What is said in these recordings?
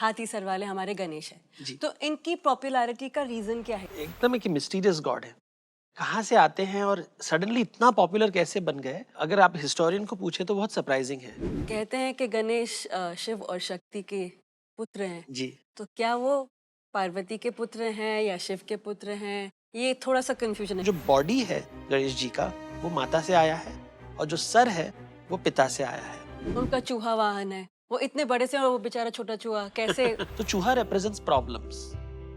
हाथी सर वाले हमारे गणेश है। जी। तो इनकी पॉपुलैरिटी का रीजन क्या है? एकदम एक मिस्टीरियस गॉड है। कहाँ से आते हैं और सडनली इतना पॉपुलर कैसे बन गए? अगर आप हिस्टोरियन को पूछे तो बहुत सरप्राइजिंग है। कहते हैं कि गणेश शिव और शक्ति के पुत्र हैं। जी। तो क्या वो पार्वती के पुत्र हैं या शिव के पुत्र हैं? ये थोड़ा सा कंफ्यूजन है। जो बॉडी है गणेश जी का वो माता से आया है और जो सर है वो पिता से आया है। उनका चूहा वाहन है, वो इतने बड़े से और वो बेचारा छोटा चूहा कैसे? तो चूहा रिप्रेजेंट्स प्रॉब्लम्स,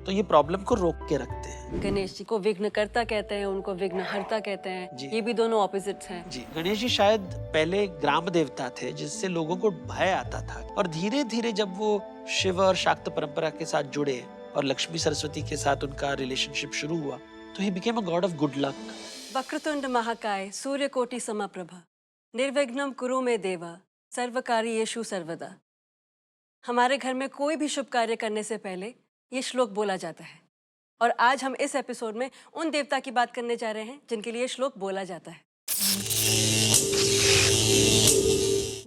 तो ये प्रॉब्लम को रोक के रखते हैं। गणेश जी को विघ्नकर्ता कहते हैं, उनको विघ्नहर्ता कहते हैं। जी। ये भी दोनों ऑपोजिट्स हैं। जी, गणेश जी शायद पहले ग्राम देवता थे जिससे लोगों को भय आता था और धीरे धीरे जब वो शिव और शाक्त परंपरा के साथ जुड़े और लक्ष्मी सरस्वती के साथ उनका रिलेशनशिप शुरू हुआ तो ही became a god of good luck. वक्रतुंड महाकाय सूर्यकोटि समप्रभा निर्विघ्नं कुरु मे देवा सर्वकार्येषु सर्वदा। हमारे घर में कोई भी शुभ कार्य करने से पहले ये श्लोक बोला जाता है और आज हम इस एपिसोड में उन देवता की बात करने जा रहे हैं जिनके लिए श्लोक बोला जाता है।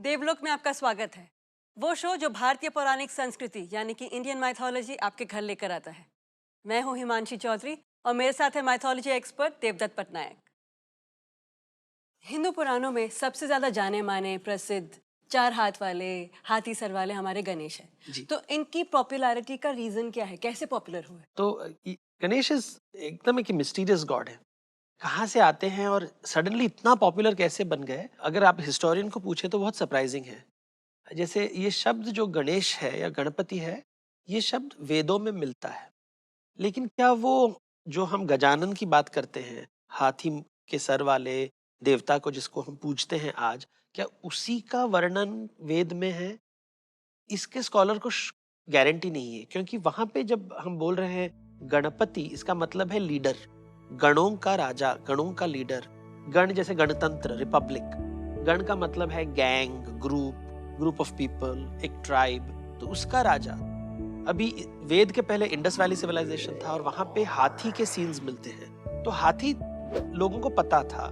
देवलोक में आपका स्वागत है, वो शो जो भारतीय पौराणिक संस्कृति यानी कि इंडियन माइथोलॉजी आपके घर लेकर आता है। मैं हूं हिमांशी चौधरी और मेरे साथ है माइथोलॉजी एक्सपर्ट देवदत्त पटनायक। हिंदू पुराणों में सबसे ज्यादा जाने माने प्रसिद्ध 4 हाथ वाले हाथी सर वाले हमारे गणेश जी। हैं। तो इनकी पॉपुलैरिटी का रीजन क्या है, कैसे पॉपुलर हुए? तो गणेश एकदम एक मिस्टीरियस गॉड है। कहाँ से आते हैं और सडनली इतना पॉपुलर कैसे बन गए? अगर आप हिस्टोरियन को पूछे तो बहुत सरप्राइजिंग है। जैसे ये शब्द जो गणेश है या गणपति है, ये शब्द वेदों में मिलता है। लेकिन क्या वो जो हम गजानन की बात करते हैं, हाथी के सर वाले देवता को जिसको हम पूजते हैं आज, क्या उसी का वर्णन वेद में है? इसके स्कॉलर को गारंटी नहीं है क्योंकि वहां पे जब हम बोल रहे हैं गणपति, इसका मतलब है लीडर, गणों का राजा, गणों का लीडर। गण जैसे गणतंत्र, रिपब्लिक। गण का मतलब है गैंग, ग्रुप ऑफ पीपल, एक ट्राइब, तो उसका राजा। अभी वेद के पहले इंडस वैली सिविलाइजेशन था और वहां पे हाथी के सीन्स मिलते हैं। तो हाथी लोगों को पता था।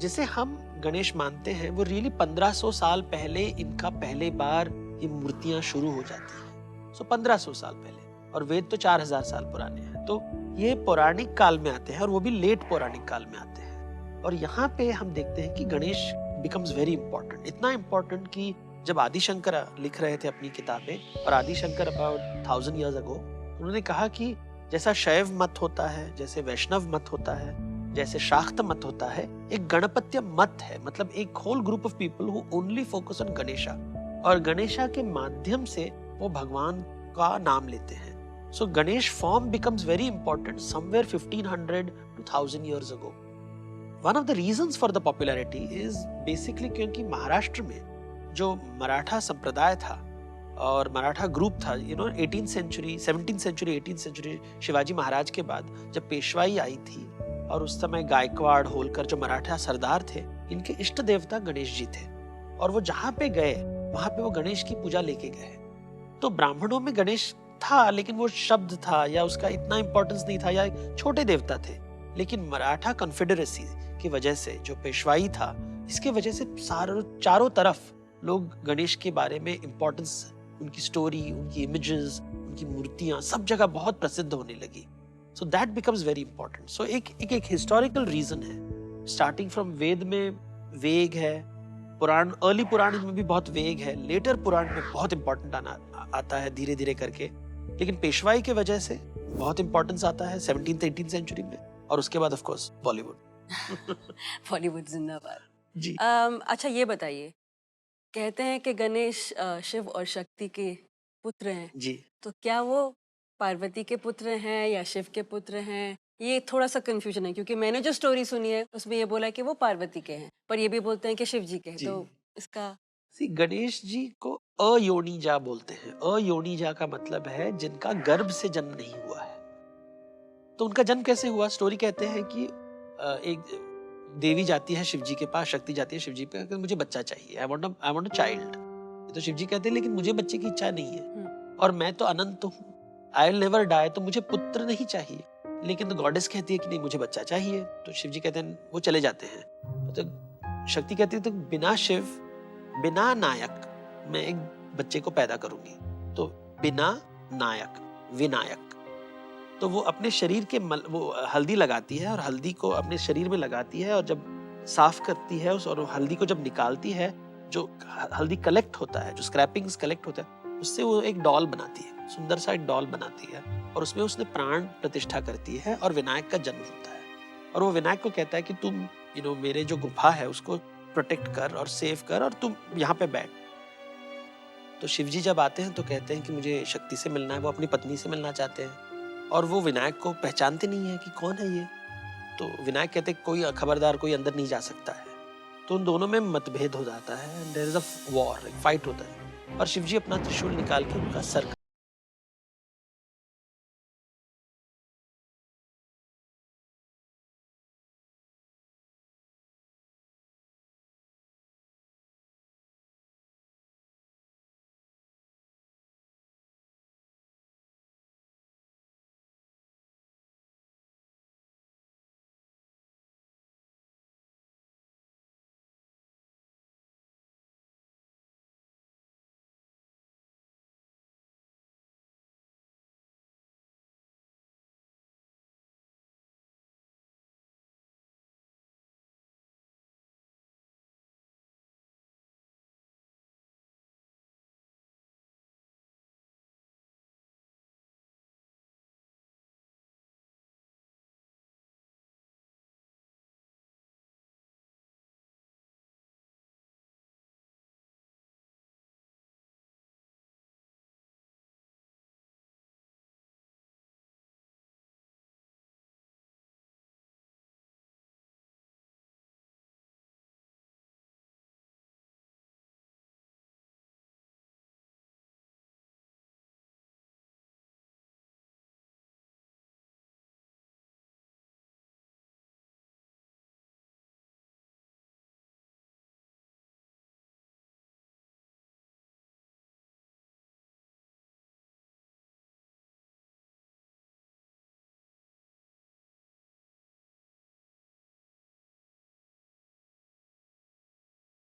जिसे हम गणेश मानते हैं वो रियली 1500 साल पहले इनका पहले बार ये मूर्तियां शुरू हो जाती हैं। सो 1500 साल पहले, और वेद तो 4000 साल पुराने हैं। तो ये पौराणिक काल में आते हैं और वो भी लेट पौराणिक काल में आते हैं। और यहाँ पे हम देखते हैं कि गणेश बिकम्स वेरी इंपॉर्टेंट, इतना इंपॉर्टेंट कि जब आदिशंकर लिख रहे थे अपनी किताबें, और आदिशंकर अबाउट 1000 years ago, उन्होंने कहा कि जैसा शैव मत होता है, जैसे वैष्णव मत होता है, जैसे शाक्त मत होता है, एक गणपत्य मत है। मतलब एक whole group of people who only focus on Ganesha, और गणेशा के माध्यम से वो भगवान का नाम लेते हैं। So Ganesh form becomes very important somewhere 1500 to 1000 years ago. One of the reasons for the popularity is basically क्योंकि महाराष्ट्र में जो मराठा संप्रदाय था और मराठा ग्रुप था, 18th century, 17th century, 18th century, Shivaji Maharaj के बाद जब पेशवाई आई थी और उस समय गायकवाड़, होलकर जो मराठा सरदार थे, इनके इष्ट देवता गणेश जी थे। और वो जहाँ पे गए वहां पे वो गणेश की पूजा लेके गए। तो ब्राह्मणों में गणेश था लेकिन वो शब्द था या उसका इतना इंपॉर्टेंस नहीं था, या छोटे देवता थे। लेकिन मराठा कॉन्फेडरेसी की वजह से, जो पेशवाई था, इसके वजह से चारों तरफ लोग गणेश के बारे में इंपॉर्टेंस, उनकी स्टोरी, उनकी इमेजेस, उनकी मूर्तियां सब जगह बहुत प्रसिद्ध होने लगी। So that becomes very important. So एक हिस्टोरिकल रीजन है। स्टार्टिंग फ्रॉम वेद में वेग है, पुराण, अर्ली पुराण में भी बहुत वेग है, लेटर पुराण में बहुत इंपॉर्टेंट आता है धीरे धीरे करके। लेकिन पेशवाई के वजह से बहुत इंपॉर्टेंस आता है 17th 18th सेंचुरी में, और उसके बाद ऑफ कोर्स बॉलीवुड। बॉलीवुड जिंदाबाद जी। अच्छा ये बताइए, कहते हैं कि गणेश शिव और शक्ति के पुत्र हैं। जी। तो क्या वो पार्वती के पुत्र हैं या शिव के पुत्र हैं? ये थोड़ा सा कंफ्यूजन है क्योंकि मैंने जो स्टोरी सुनी है उसमें ये बोला है कि वो पार्वती के हैं, पर ये भी बोलते हैं कि शिव जी के हैं। जी। तो इसका गणेश जी को अयोनिजा बोलते हैं। अयोनिजा का मतलब है जिनका गर्भ से जन्म नहीं हुआ है। तो उनका जन्म कैसे हुआ? स्टोरी कहते हैं कि एक देवी जाती है शिव जी के पास, शक्ति जाती है शिव जी पे, मुझे बच्चा चाहिए, आई वांट अ चाइल्ड। तो शिव जी कहते हैं लेकिन मुझे बच्चे की इच्छा नहीं है और मैं तो अनंत हूँ, आई विल नेवर डाई, तो मुझे पुत्र नहीं चाहिए। लेकिन तो गॉडेस कहती है कि नहीं मुझे बच्चा चाहिए। तो शिव जी कहते हैं, वो चले जाते हैं। तो शक्ति कहती है तो बिना शिव, बिना नायक मैं एक बच्चे को पैदा करूंगी। तो बिना नायक, विनायक। तो वो अपने शरीर के वो हल्दी लगाती है और हल्दी को अपने शरीर में लगाती है, और जब साफ करती है और हल्दी को जब निकालती है, जो हल्दी कलेक्ट होता है, जो स्क्रैपिंग्स कलेक्ट होता है, उससे वो एक डॉल बनाती है, सुंदर सा एक डॉल बनाती है, और उसमें उसने प्राण प्रतिष्ठा करती है और विनायक का जन्म होता है। और वो विनायक को कहता है कि तुम मेरे जो गुफा है उसको प्रोटेक्ट कर और सेव कर, और तुम यहाँ पे बैठ। तो शिवजी जब आते हैं तो कहते हैं कि मुझे शक्ति से मिलना है, वो अपनी पत्नी से मिलना चाहते हैं, और वो विनायक को पहचानते नहीं है कि कौन है ये। तो विनायक कहते हैं कोई खबरदार, कोई अंदर नहीं जा सकता है। तो उन दोनों में मतभेद हो जाता है, and there is a war, एक फाइट होता है, और शिवजी अपना त्रिशूल निकाल के उनका सर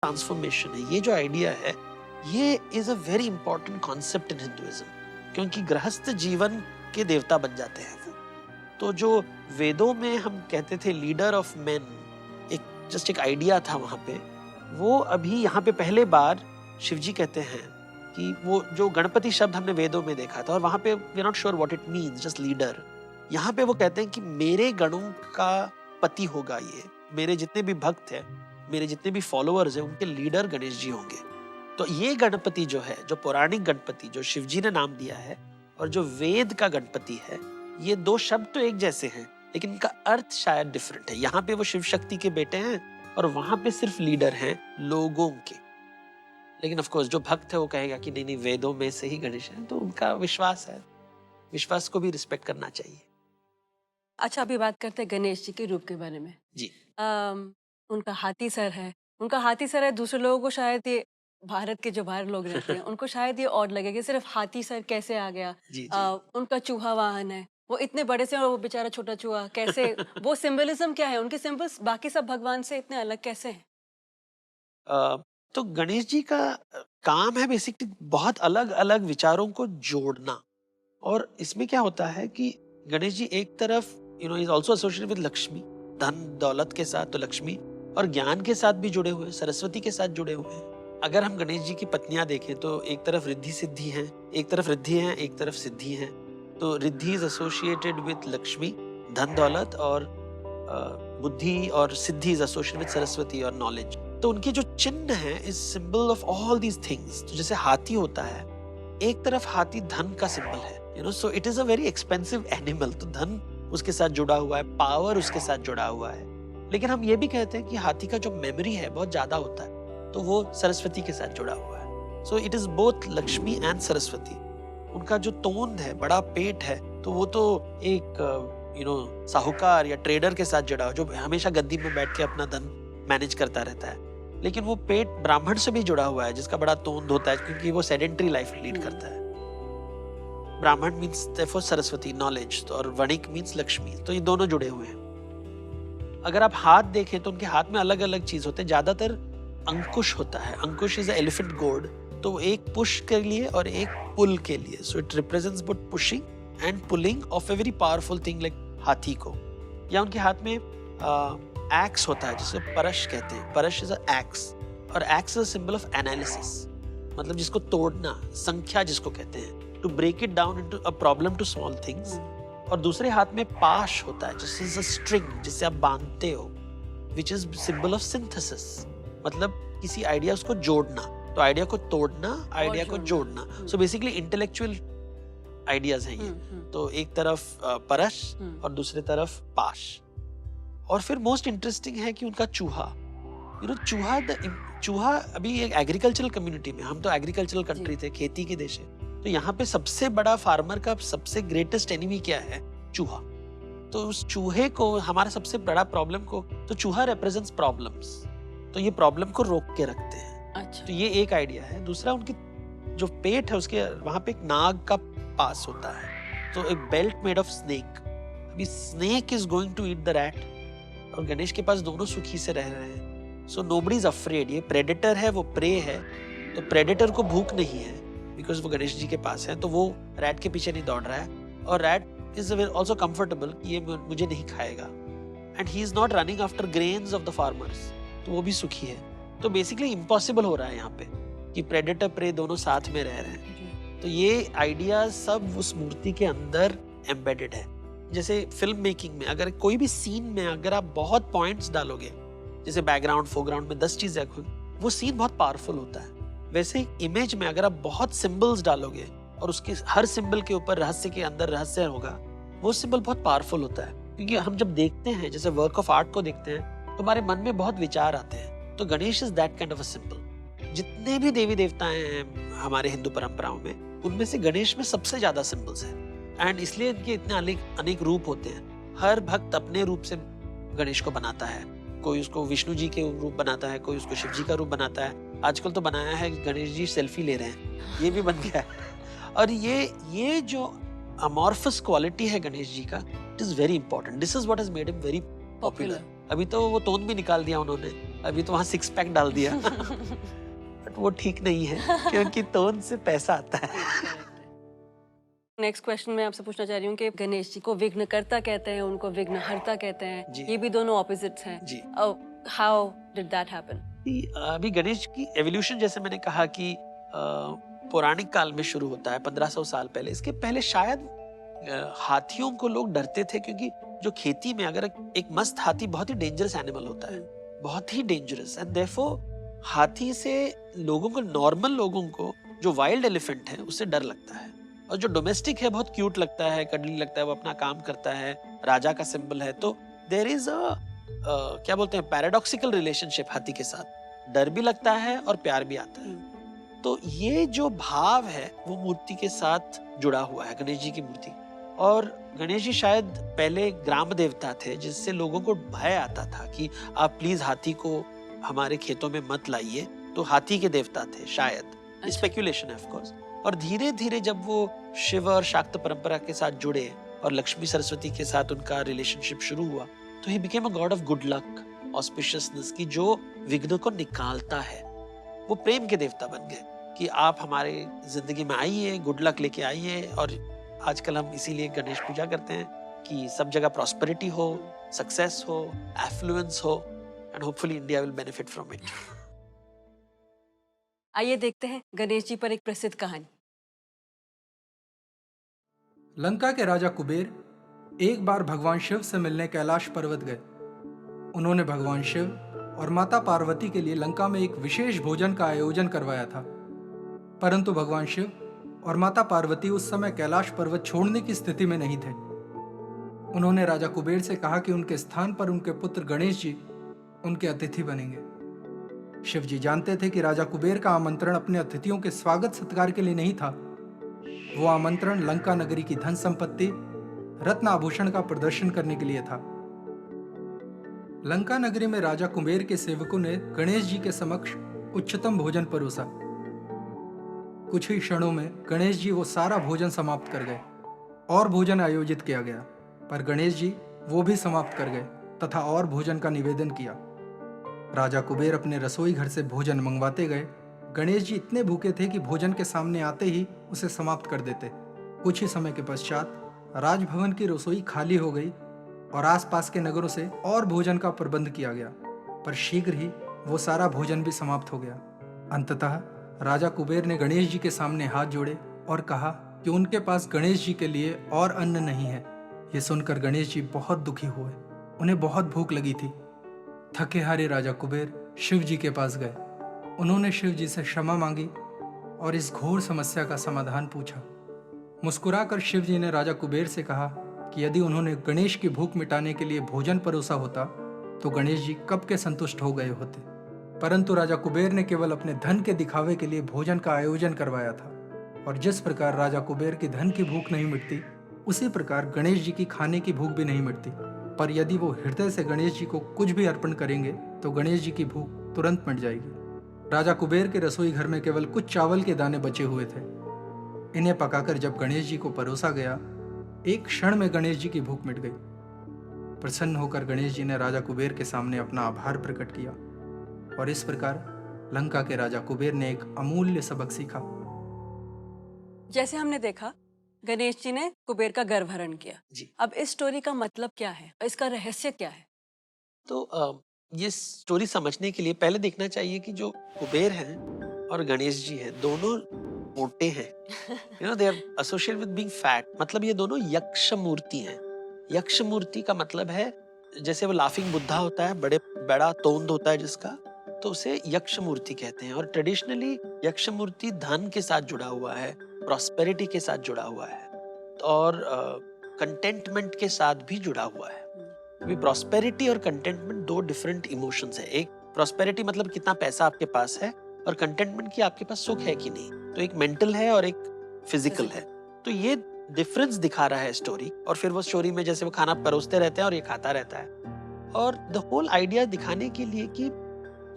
ट्रांसफॉर्मेशन है। ये जो आइडिया है, ये is a very important concept in Hinduism, क्योंकि गृहस्थ जीवन के देवता बन जाते हैं वो। तो जो वेदों में हम कहते थे लीडर ऑफ मेन, जस्ट एक आइडिया था वहां पे, वो अभी यहाँ पे पहले बार शिवजी कहते हैं कि वो जो गणपति शब्द हमने वेदों में देखा था, और वहां पे we are not sure what it means, just leader. यहाँ पे वो कहते हैं कि मेरे गणों का पति होगा ये, मेरे जितने भी भक्त हैं, मेरे जितने भी फॉलोअर्स हैं, उनके लीडर गणेश जी होंगे। तो ये गणपति जो है, जो पौराणिक गणपति जो शिवजी ने नाम दिया है, और जो वेद का गणपति है, ये दो शब्द तो एक जैसे हैं, लेकिन इनका अर्थ शायद डिफरेंट है। यहाँ पे वो शिव शक्ति के बेटे हैं, और वहां पे सिर्फ लीडर हैं लोगों के। लेकिन ऑफ कोर्स जो भक्त है वो कहेगा कि नहीं नहीं, वेदों में से ही गणेश है, तो उनका विश्वास है, विश्वास को भी रिस्पेक्ट करना चाहिए। अच्छा, अभी बात करते हैं गणेश जी के रूप के बारे में जी। उनका हाथी सर है, उनका हाथी सर है। दूसरे लोगों को शायद ये, भारत के जो बाहर लोग रहते हैं उनको शायद ये ऑड लगे कि सिर्फ हाथी सर कैसे आ गया। जी, जी। उनका चूहा वाहन है, वो इतने बड़े से और वो बेचारा छोटा चूहा कैसे वो सिंबलिज्म क्या है, उनके सिंबल्स बाकी सब भगवान से इतने अलग कैसे हैं? तो गणेश जी का काम है बेसिकली बहुत अलग अलग विचारों को जोड़ना। और इसमें क्या होता है कि गणेश जी एक तरफ is also associated with Lakshmi, धन दौलत के साथ तो लक्ष्मी, और ज्ञान के साथ भी जुड़े हुए हैं, सरस्वती के साथ जुड़े हुए हैं। अगर हम गणेश जी की पत्नियां देखें तो एक तरफ रिद्धि सिद्धि हैं, एक तरफ रिद्धि हैं, एक तरफ सिद्धि हैं। तो Riddhi is associated with Lakshmi, धन दौलत, और बुद्धि, और सिद्धि इज एसोसिएटेड विद सरस्वती और नॉलेज। तो उनके जो चिन्ह है is symbol of all these things. तो जैसे हाथी होता है, एक तरफ हाथी धन का सिंबल है, so it is a very expensive animal. तो धन उसके साथ जुड़ा हुआ है, पावर उसके साथ जुड़ा हुआ है। लेकिन हम ये भी कहते हैं कि हाथी का जो मेमोरी है बहुत ज्यादा होता है, तो वो सरस्वती के साथ जुड़ा हुआ है। So it is both Lakshmi and Saraswati. उनका जो तोंद है, बड़ा पेट है, तो वो तो एक साहूकार या ट्रेडर के साथ जुड़ा हो, जो हमेशा गद्दी में बैठ के अपना धन मैनेज करता रहता है। लेकिन वो पेट ब्राह्मण से भी जुड़ा हुआ है, जिसका बड़ा तोंद होता है, क्योंकि वो सेडेंटरी लाइफ लीड करता है। ब्राह्मण मीन्स therefore सरस्वती, नॉलेज, और वणिक मीन्स लक्ष्मी। तो ये दोनों जुड़े हुए हैं। अगर आप हाथ देखें तो उनके हाथ में अलग अलग चीज होते हैं। ज्यादातर अंकुश होता है। अंकुश इज एलिफेंट गोड, तो एक पुश के लिए और एक पुल के लिए. So it represents both pushing and pulling of a very powerful thing like हाथी को. या उनके हाथ में एक्स होता है जिसे परश कहते हैं. परश इज अ एक्स, और axe is a symbol of analysis, मतलब जिसको तोड़ना, संख्या जिसको कहते हैं, to break it down into a problem to small things. और दूसरे हाथ में पाश होता है जिस इज अ स्ट्रिंग, जिससे आप बांधते हो, which is symbol of synthesis, मतलब किसी आइडिया को जोड़ना. तो आइडिया को तोड़ना, आइडिया को जोड़ना. सो बेसिकली इंटेलेक्चुअल आइडियाज हैं ये. तो एक तरफ परश और दूसरी तरफ पाश. और फिर मोस्ट इंटरेस्टिंग है कि उनका चूहा. चूहा अभी एक एग्रीकल्चरल कम्युनिटी में, हम तो एग्रीकल्चरल कंट्री थे, खेती के देश है, तो यहाँ पे सबसे बड़ा फार्मर का सबसे ग्रेटेस्ट एनिमी क्या है? चूहा. तो उस चूहे को, हमारा सबसे बड़ा प्रॉब्लम को, तो चूहा रिप्रेजेंट्स प्रॉब्लम्स, तो ये प्रॉब्लम को रोक के रखते हैं. अच्छा. तो ये एक आइडिया है. दूसरा, उनकी जो पेट है उसके वहां पे एक नाग का पास होता है, तो एक बेल्ट मेड ऑफ स्नेक. अभी snake is going to eat the rat, और गणेश के पास दोनों सुखी से रह रहे हैं. So nobody is afraid. ये प्रेडेटर है, वो प्रे है, तो प्रेडेटर को भूख नहीं है बिकॉज वो गणेश जी के पास है, तो वो रैट के पीछे नहीं दौड़ रहा है. और रैट इज ऑल्सो कंफर्टेबल कि ये मुझे नहीं खाएगा. And he is not running after grains of the farmers, तो वो भी सुखी है. तो बेसिकली इम्पॉसिबल हो रहा है यहाँ पे कि प्रेडेटर प्रे दोनों साथ में रह रहे हैं. तो ये आइडिया सब उस मूर्ति के अंदर एम्बेडेड है. जैसे फिल्म मेकिंग में अगर कोई भी सीन में अगर आप बहुत पॉइंट्स डालोगे, जैसे बैकग्राउंड फोरग्राउंड में 10 चीजें, वो सीन बहुत पावरफुल होता है. वैसे इमेज में अगर आप बहुत सिंबल्स डालोगे और उसके हर सिंबल के ऊपर रहस्य के अंदर रहस्य होगा, वो सिंबल बहुत पावरफुल होता है. क्योंकि हम जब देखते हैं, जैसे वर्क ऑफ आर्ट को देखते हैं, तो हमारे मन में बहुत विचार आते हैं. तो Ganesh is that kind of a symbol. जितने भी देवी देवताएं हैं हमारे हिंदू परंपराओं में, उनमें से गणेश में सबसे ज्यादा सिंबल्स हैं. एंड इसलिए इनके इतने अनेक रूप होते हैं. हर भक्त अपने रूप से गणेश को बनाता है. कोई उसको विष्णु जी के रूप बनाता है, कोई उसको शिव जी का रूप बनाता है. आजकल तो बनाया है गणेश जी सेल्फी ले रहे हैं, ये भी बन गया है. और ये जो अमॉर्फस क्वालिटी है गणेश जी का, it is very important. This is what has made him very popular. अभी तो वो तोन भी निकाल दिया उन्होंने, अभी तो वहाँ 6 पैक डाल दिया. बट वो ठीक नहीं है, क्योंकि तोन से पैसा आता है. नेक्स्ट क्वेश्चन मैं आपसे पूछना चाह रही हूँ कि गणेश जी को विघ्नकर्ता कहते हैं, उनको विघ्नहर्ता कहते हैं. जी. ये भी दोनों ऑपोजिट्स हैं. जी. How did that happen? अभी गणेश की एवोल्यूशन, जैसे मैंने कहा कि पौराणिक काल में शुरू होता है, 1500 साल पहले. इसके पहले शायद हाथियों को लोग डरते थे, क्योंकि जो खेती में अगर एक मस्त हाथी बहुत ही डेंजरस एनिमल होता है, बहुत ही डेंजरस. एंड देयरफॉर हाथी से लोगों को, नॉर्मल लोगों को, जो वाइल्ड एलिफेंट है उससे डर लगता है. और जो डोमेस्टिक है बहुत क्यूट लगता है, कडली लगता है, वो अपना काम करता है, राजा का सिंबल है. तो देयर इज क्या बोलते हैं, पैराडॉक्सिकल रिलेशनशिप हाथी के साथ. डर भी लगता है और प्यार भी आता है. तो ये जो भाव है वो मूर्ति के साथ जुड़ा हुआ है, गणेश जी की मूर्ति. और गणेश जी शायद पहले ग्राम देवता थे, जिससे लोगों को भय आता था कि आप प्लीज हाथी को हमारे खेतों में मत लाइए. तो हाथी के देवता थे शायद. स्पेक्यूलेशन है ऑफ कोर्स. और धीरे धीरे जब वो शिव और शाक्त परंपरा के साथ जुड़े और लक्ष्मी सरस्वती के साथ उनका रिलेशनशिप शुरू हुआ, तो ही became a god of good luck, auspiciousness, की जो विघ्न को निकालता है. वो प्रेम के देवता बन गए कि आप हमारे जिंदगी में आइए, गुड लक लेके आइए. और आजकल हम इसीलिए गणेश पूजा करते हैं कि सब जगह प्रॉस्पेरिटी हो, सक्सेस हो, एफ्लुएंस हो, and hopefully India will benefit from it. आइए देखते हैं गणेश जी पर एक प्रसिद्ध कहानी. लंका के राजा कुबेर एक बार भगवान शिव से मिलने कैलाश पर्वत गए. उन्होंने भगवान शिव और माता पार्वती के लिए लंका में एक विशेष भोजन का आयोजन करवाया था. परंतु भगवान शिव और माता पार्वती उस समय कैलाश पर्वत छोड़ने की स्थिति में नहीं थे. उन्होंने राजा कुबेर से कहा कि उनके स्थान पर उनके पुत्र गणेश जी उनके अतिथि बनेंगे. शिव जी जानते थे कि राजा कुबेर का आमंत्रण अपने अतिथियों के स्वागत सत्कार के लिए नहीं था. वो आमंत्रण लंका नगरी की धन संपत्ति, रत्न आभूषण का प्रदर्शन करने के लिए था. लंका नगरी में राजा कुबेर के सेवकों ने गणेश जी के समक्ष उच्चतम भोजन परोसा. कुछ ही क्षणों में गणेश जी वो सारा भोजन समाप्त कर गए. और भोजन आयोजित किया गया, पर गणेश जी वो भी समाप्त कर गए तथा और भोजन का निवेदन किया. राजा कुबेर अपने रसोई घर से भोजन मंगवाते गए, गणेश जी इतने भूखे थे कि भोजन के सामने आते ही उसे समाप्त कर देते। कुछ ही समय के पश्चात राजभवन की रसोई खाली हो गई और आसपास के नगरों से और भोजन का प्रबंध किया गया, पर शीघ्र ही वो सारा भोजन भी समाप्त हो गया। अंततः राजा कुबेर ने गणेश जी के सामने हाथ जोड़े और कहा कि उनके पास गणेश जी के लिए और अन्न नहीं है। ये सुनकर गणेश जी बहुत दुखी हुए। उन्हें बहुत भूख लगी थी। थके हारे राजा कुबेर शिव जी के पास गए। उन्होंने शिव जी से क्षमा मांगी और इस घोर समस्या का समाधान पूछा। मुस्कुराकर शिव जी ने राजा कुबेर से कहा कि यदि उन्होंने गणेश की भूख मिटाने के लिए भोजन परोसा होता तो गणेश जी कब के संतुष्ट हो गए होते, परंतु राजा कुबेर ने केवल अपने धन के दिखावे के लिए भोजन का आयोजन करवाया था। और जिस प्रकार राजा कुबेर की धन की भूख नहीं मिटती, उसी प्रकार गणेश जी की खाने की भूख भी नहीं मिटती। पर यदि वो हृदय से गणेश जी को कुछ भी अर्पण करेंगे तो गणेश जी की भूख तुरंत मिट जाएगी। राजा कुबेर के रसोई घर में केवल कुछ चावल के दाने बचे हुए थे। इन्हें पकाकर जब गणेश जी को परोसा गया, एक क्षण में गणेश जी की भूख मिट गई। प्रसन्न होकर गणेश जी ने राजा कुबेर के सामने अपना आभार प्रकट किया और इस प्रकार लंका के राजा कुबेर ने एक अमूल्य सबक सीखा। जैसे हमने देखा, गणेश जी ने कुबेर का गर्भहरण किया। जी। अब इस स्टोरी का मतलब क्या है, इसका रहस्य क्या है? तो ये स्टोरी समझने के लिए पहले देखना चाहिए कि जो कुबेर हैं और गणेश जी हैं, दोनों मोटे हैं। You know, they are associated with being fat. मतलब ये दोनों यक्ष मूर्ति हैं। यक्ष मूर्ति का मतलब है, जैसे वो लाफिंग बुद्धा होता है, बड़ा तोंद होता है जिसका, तो उसे यक्ष मूर्ति कहते हैं। और ट्रेडिशनली यक्ष मूर्ति धन के साथ जुड़ा हुआ है, प्रॉस्पेरिटी के साथ जुड़ा हुआ है और कंटेंटमेंट के साथ भी जुड़ा हुआ है। अभी प्रॉस्पेरिटी और कंटेंटमेंट दो डिफरेंट इमोशंस है। एक प्रॉस्पेरिटी मतलब कितना पैसा आपके पास है, और कंटेंटमेंट की आपके पास सुख है कि नहीं। तो एक मेंटल है और एक फिजिकल है। तो ये डिफरेंस दिखा रहा है स्टोरी। और फिर वो स्टोरी में जैसे वो खाना परोसते रहते हैं और ये खाता रहता है। और द होल आइडिया दिखाने के लिए कि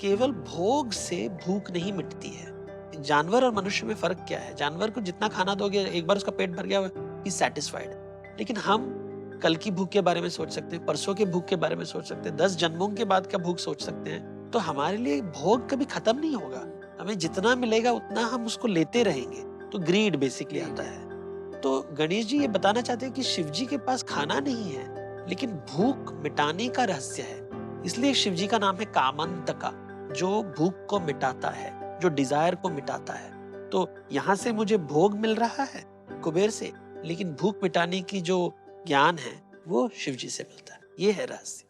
केवल भोग से भूख नहीं मिटती है। जानवर और मनुष्य में फर्क क्या है? जानवर को जितना खाना दोगे, एक बार उसका पेट भर गया, ही सैटिस्फाइड। लेकिन हम कल की भूख के बारे में सोच सकते हैं, परसों के भूख के बारे में सोच सकते हैं, 10 जन्मों के बाद का भूख सोच सकते हैं। तो हमारे लिए भोग कभी खत्म नहीं होगा। हमें जितना मिलेगा उतना हम उसको लेते रहेंगे। तो ग्रीड बेसिकली आता है। तो गणेश जी ये बताना चाहते हैं कि शिव जी के पास खाना नहीं है, लेकिन भूख मिटाने का रहस्य है। इसलिए शिव जी का नाम है कामंतका, जो भूख को मिटाता है, जो डिजायर को मिटाता है। तो यहाँ से मुझे भोग मिल रहा है कुबेर से, लेकिन भूख मिटाने की जो ज्ञान है वो शिव जी से मिलता है। ये है रहस्य।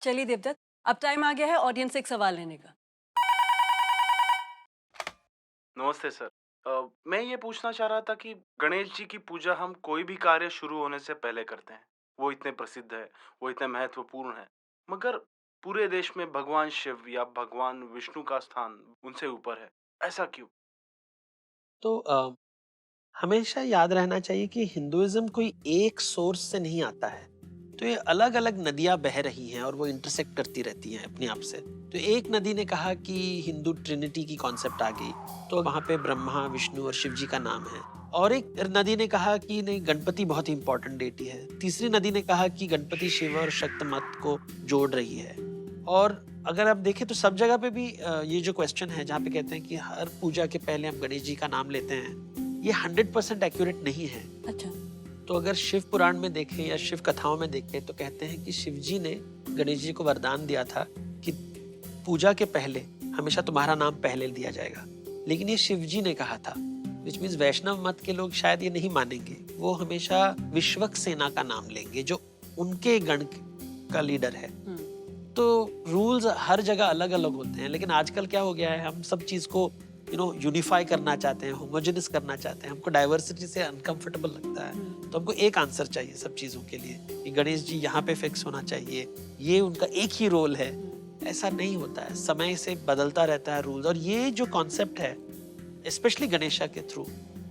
चलिए देवदत्त, अब टाइम आ गया है ऑडियंस से एक सवाल लेने का। नमस्ते सर। मैं ये पूछना चाह रहा था कि गणेश जी की पूजा हम कोई भी कार्य शुरू होने से पहले करते हैं। वो इतने प्रसिद्ध है, वो इतने महत्वपूर्ण है, मगर पूरे देश में भगवान शिव या भगवान विष्णु का स्थान उनसे ऊपर है। ऐसा क्यों? तो हमेशा याद रहना चाहिए कि हिंदुइज्म कोई एक सोर्स से नहीं आता है। तो ये अलग अलग नदियां बह रही हैं और वो इंटरसेक्ट करती रहती हैं अपने आप से। तो एक नदी ने कहा कि हिंदू ट्रिनिटी की कॉन्सेप्ट आ गई, तो वहां पे ब्रह्मा, विष्णु और शिव जी का नाम है। और एक नदी ने कहा कि नहीं, गणपति बहुत ही इंपॉर्टेंट डेटी है। तीसरी नदी ने कहा कि गणपति शिव और शक्त मत को जोड़ रही है। और अगर आप देखें तो सब जगह पे भी ये जो क्वेश्चन है जहाँ पे कहते हैं कि हर पूजा के पहले हम गणेश जी का नाम लेते हैं, ये 100% एक्यूरेट नहीं है। अच्छा। तो अगर शिव पुराण में देखें या शिव कथाओं में देखें तो कहते हैं कि शिव जी ने गणेश जी को वरदान दिया था कि पूजा के पहले हमेशा तुम्हारा नाम पहले दिया जाएगा। लेकिन ये शिव जी ने कहा था, विच मीन्स वैष्णव मत के लोग शायद ये नहीं मानेंगे। वो हमेशा विश्वक सेना का नाम लेंगे जो उनके गण का लीडर है। तो रूल्स हर जगह अलग अलग होते हैं। लेकिन आजकल क्या हो गया है, हम सब चीज को यूनिफाई करना चाहते हैं, होमोजेनस करना चाहते हैं। हमको डाइवर्सिटी से अनकंफर्टेबल लगता है। तो हमको एक आंसर चाहिए सब चीजों के लिए कि गणेश जी यहाँ पे फिक्स होना चाहिए, ये उनका एक ही रोल है। ऐसा नहीं होता है, समय से बदलता रहता है रूल्स। और ये जो कॉन्सेप्ट है स्पेशली गणेशा के थ्रू,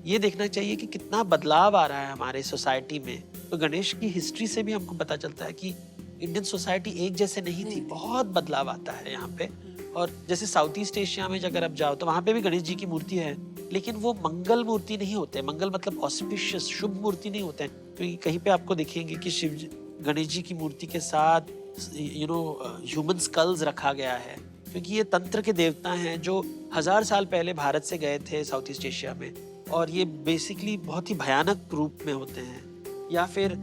ये देखना चाहिए कि कितना बदलाव आ रहा है हमारे सोसाइटी में। तो गणेश की हिस्ट्री से भी हमको पता चलता है कि इंडियन सोसाइटी एक जैसे नहीं थी, बहुत बदलाव आता है यहाँ पे। और जैसे साउथ ईस्ट एशिया में अगर आप जाओ तो वहाँ पे भी गणेश जी की मूर्ति है, लेकिन वो मंगल मूर्ति नहीं होते। मंगल मतलब ऑस्पिशियस, शुभ मूर्ति नहीं होते हैं। क्योंकि कहीं पे आपको दिखेंगे कि गणेश जी की मूर्ति के साथ ह्यूमन स्कल्स रखा गया है, क्योंकि ये तंत्र के देवता हैं जो 1000 साल पहले भारत से गए थे साउथ ईस्ट एशिया में, और ये बेसिकली बहुत ही भयानक रूप में होते हैं। या फिर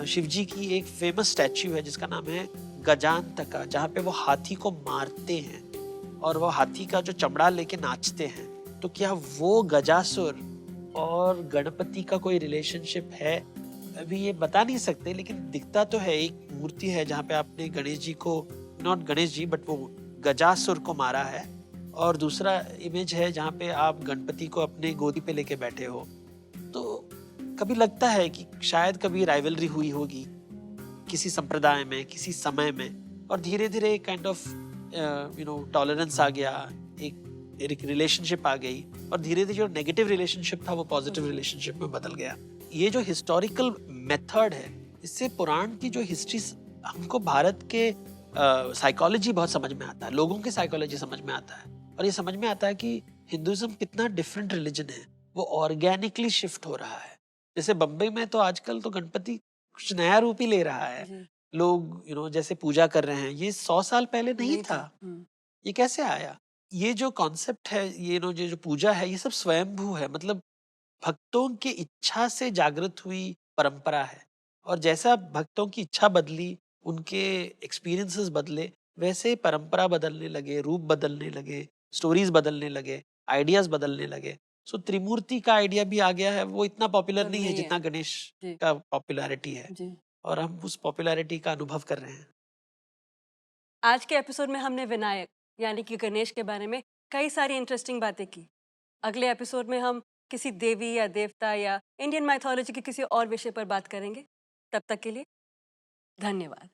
शिव जी की एक फेमस स्टैच्यू है जिसका नाम है गजांतका, जहाँ पे वो हाथी को मारते हैं और वो हाथी का जो चमड़ा लेके नाचते हैं। तो क्या वो गजासुर और गणपति का कोई रिलेशनशिप है? अभी ये बता नहीं सकते, लेकिन दिखता तो है। एक मूर्ति है जहाँ पे आपने गणेश जी को, नॉट गणेश जी बट वो गजासुर को मारा है, और दूसरा इमेज है जहाँ पे आप गणपति को अपने गोदी पे लेके बैठे हो। तो कभी लगता है कि शायद कभी राइवलरी हुई होगी किसी संप्रदाय में, किसी समय में, और धीरे धीरे काइंड ऑफ टॉलरेंस आ गया, एक रिलेशनशिप आ गई, और धीरे धीरे जो नेगेटिव रिलेशनशिप था वो पॉजिटिव रिलेशनशिप में बदल गया। ये जो हिस्टोरिकल मेथड है, इससे पुराण की जो हिस्ट्री, हमको भारत के साइकोलॉजी बहुत समझ में आता है, लोगों की साइकोलॉजी समझ में आता है, और ये समझ में आता है कि हिंदुइज्म कितना डिफरेंट रिलीजन है, वो ऑर्गेनिकली शिफ्ट हो रहा है। जैसे बम्बई में तो आजकल तो गणपति कुछ नया रूप ही ले रहा है। जी, लोग जैसे पूजा कर रहे हैं, ये 100 साल पहले नहीं था। ये कैसे आया? ये जो कॉन्सेप्ट है, ये जो पूजा है, ये सब स्वयंभू है। मतलब भक्तों की इच्छा से जागृत हुई परंपरा है, और जैसा भक्तों की इच्छा बदली, उनके एक्सपीरियंसेस बदले, वैसे परंपरा बदलने लगे, रूप बदलने लगे, स्टोरीज बदलने लगे, आइडियाज बदलने लगे। सो त्रिमूर्ति का आइडिया भी आ गया है। वो इतना पॉपुलर पर नहीं है नहीं जितना है। गणेश जी, का पॉपुलैरिटी है, जी। और हम उस पॉपुलैरिटी का अनुभव कर रहे हैं। आज के एपिसोड में हमने विनायक यानी कि गणेश के बारे में कई सारी इंटरेस्टिंग बातें की। अगले एपिसोड में हम किसी देवी या देवता या इंडियन माइथोलॉजी के किसी और विषय पर बात करेंगे। तब तक के लिए धन्यवाद।